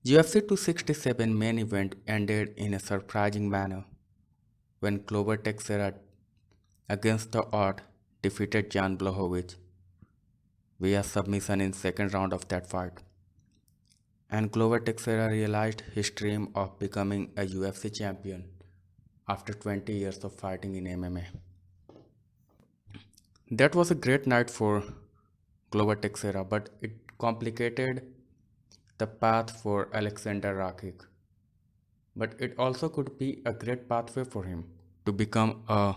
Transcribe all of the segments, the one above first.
UFC 267 main event ended in a surprising manner when Glover Teixeira, against the odd, defeated Jan Blachowicz via submission in second round of that fight. And Glover Teixeira realized his dream of becoming a UFC champion after 20 years of fighting in MMA. That was a great night for Glover Teixeira, but it complicated the path for Alexander Rakic. But it also could be a great pathway for him to become a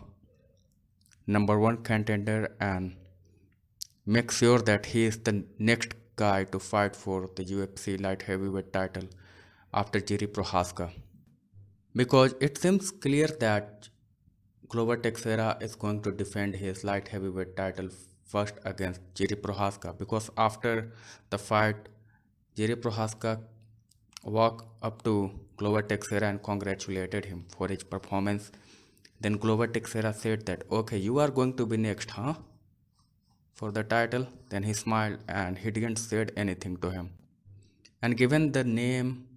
number one contender and make sure that he is the next guy to fight for the UFC light heavyweight title after Jiri Prohaska. Because it seems clear that Glover Teixeira is going to defend his light heavyweight title first against Jiri Prohaska because after the fight, Jiri Prohaska walked up to Glover Teixeira and congratulated him for his performance. Then Glover Teixeira said that, okay, you are going to be next, huh? For the title. Then he smiled and he didn't say anything to him. And given the name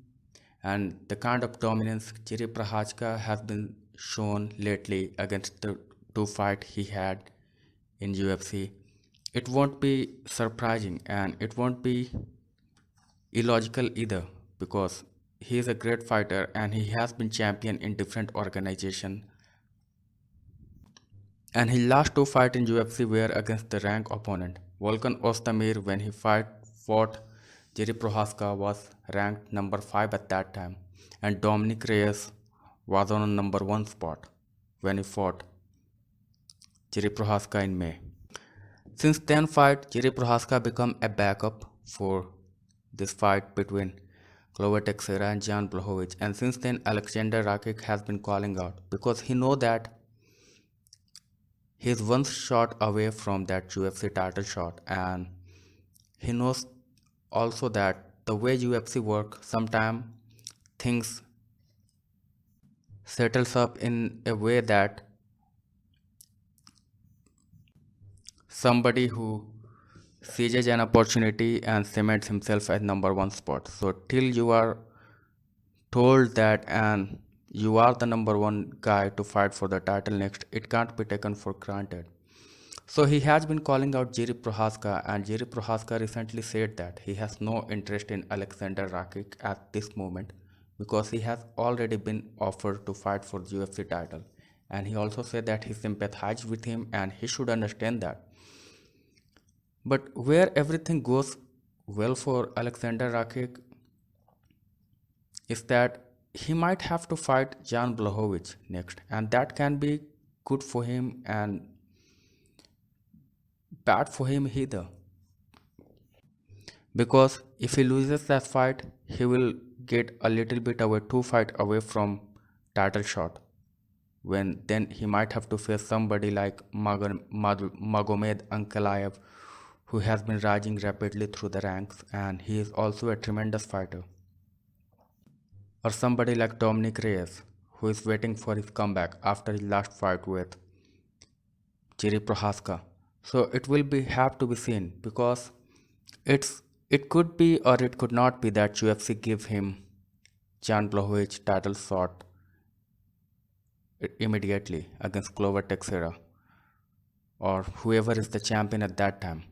and the kind of dominance Jiri Prohaska has been shown lately against the two fights he had in UFC, it won't be surprising and it won't be illogical either because he is a great fighter and he has been champion in different organizations and his last two fights in UFC were against the rank opponent. Volkan Ozdemir when he fought Jiri Prohaska was ranked number 5 at that time and Dominic Reyes was on a number 1 spot when he fought Jiri Prohaska in May. Since then fight, Jiri Prohaska became a backup for this fight between Glover Teixeira and Jan Blachowicz, and since then Alexander Rakic has been calling out because he know that he is one shot away from that UFC title shot, and he knows also that the way UFC work, sometimes things settles up in a way that somebody who seizes an opportunity and cements himself at number 1 spot. So till you are told that and you are the number 1 guy to fight for the title next, it can't be taken for granted. So he has been calling out Jiri Prohaska, and Jiri Prohaska recently said that he has no interest in Alexander Rakic at this moment because he has already been offered to fight for the UFC title. And he also said that he sympathized with him and he should understand that. But where everything goes well for Alexander Rakic is that he might have to fight Jan Blachowicz next, and that can be good for him and bad for him either. Because if he loses that fight, he will get a little bit away, two fight away from title shot. When then he might have to face somebody like Magomed Ankalaev, who has been rising rapidly through the ranks, and he is also a tremendous fighter. Or somebody like Dominic Reyes, who is waiting for his comeback after his last fight with Jiri Prohaska. So it will be have to be seen because it could be or it could not be that UFC give him Jan Blachowicz title shot immediately against Glover Teixeira or whoever is the champion at that time.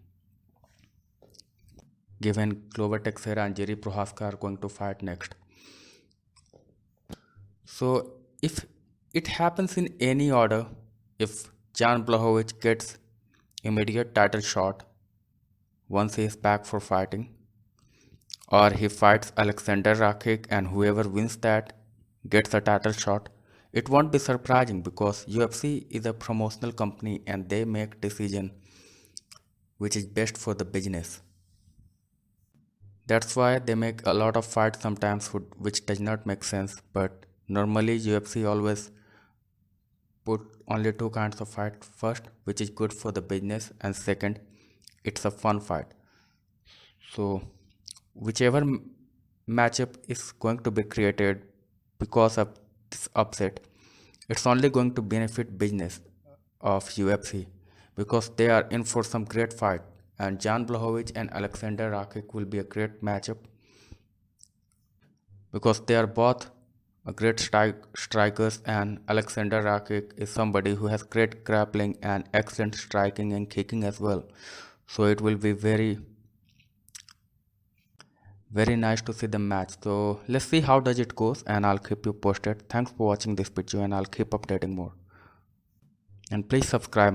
Given Glover Teixeira and Jiri Prohaska are going to fight next. So if it happens in any order, if Jan Blachowicz gets immediate title shot once he is back for fighting, or he fights Alexander Rakic and whoever wins that gets a title shot, it won't be surprising because UFC is a promotional company and they make decision which is best for the business. That's why they make a lot of fights sometimes which does not make sense, but normally UFC always put only two kinds of fight: first, which is good for the business, and second, it's a fun fight. So whichever matchup is going to be created because of this upset, it's only going to benefit business of UFC because they are in for some great fight, and Jan Blachowicz and Alexander Rakic will be a great matchup. because they are both great strikers, and Alexander Rakic is somebody who has great grappling and excellent striking and kicking as well. So it will be very nice to see the match. So let's see how does it goes, and I'll keep you posted. Thanks for watching this video, and I'll keep updating more. And please subscribe